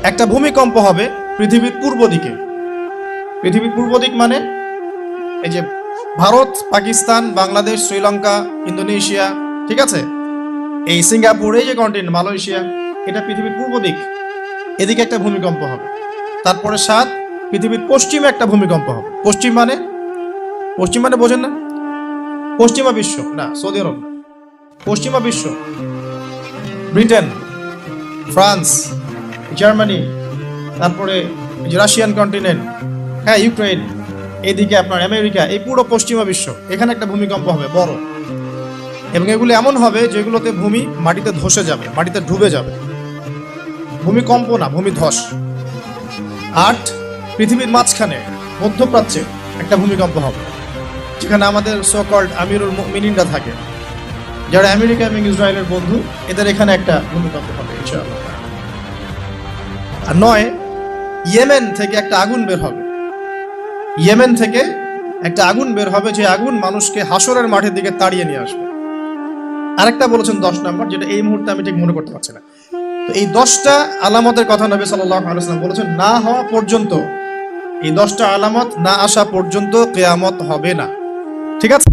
একটা ভূমিকম্প হবে পৃথিবীর পূর্ব দিকে। পৃথিবীর পূর্ব দিক মানে এই যে ভারত, পাকিস্তান, বাংলাদেশ, শ্রীলঙ্কা, ইন্দোনেশিয়া, ঠিক আছে, এই সিঙ্গাপুর, এই যে কন্টিনেন্ট মালয়েশিয়া, এটা পৃথিবীর পূর্ব দিক। এদিকে একটা ভূমিকম্প হবে। তারপরে 7 পৃথিবীর পশ্চিমে একটা ভূমিকম্প হবে। পশ্চিম মানে বোঝেন না? পশ্চিমা বিশ্ব না, সৌদি আরব না, পশ্চিমা বিশ্ব, ব্রিটেন, ফ্রান্স, জার্মানি, তারপরে রাশিয়ান কন্টিনেন্ট, হ্যাঁ, ইউক্রেন, এইদিকে আপনার আমেরিকা, এই পুরো পশ্চিমা বিশ্ব, এখানে একটা ভূমিকম্প হবে বড়। এবং এগুলো এমন হবে যেগুলোতে ভূমি মাটিতে ধসে যাবে, মাটিতে ডুবে যাবে। ভূমিকম্প না, ভূমিধস। 8 পৃথিবীর মাঝখানে মধ্যপ্রাচ্যে একটা ভূমিকম্প হবে, যেখানে আমাদের সো কল্ড আমিরুল মুমিনিনরা থাকে, যারা আমেরিকা এবং ইসরায়েলের বন্ধু, এদের এখানে একটা ভূমিকম্প হবে ইনশাআল্লাহ। আর 9 ইয়েমেন থেকে একটা আগুন বের হবে। ইয়েমেন থেকে একটা আগুন বের হবে, যে আগুন মানুষকে হাসরের মাঠের দিকে তাড়িয়ে নিয়ে আসবে। আরেকটা বলেছেন 10 নম্বর, যেটা এই মুহূর্তে আমি ঠিক মনে করতে পারছি না। তো এই 10টা আলামতের কথা নবী সাল্লাল্লাহু আলাইহি ওয়াসাল্লাম বলেছেন, না হওয়া পর্যন্ত, এই 10টা আলামত না আসা পর্যন্ত কিয়ামত হবে না। ঠিক আছে।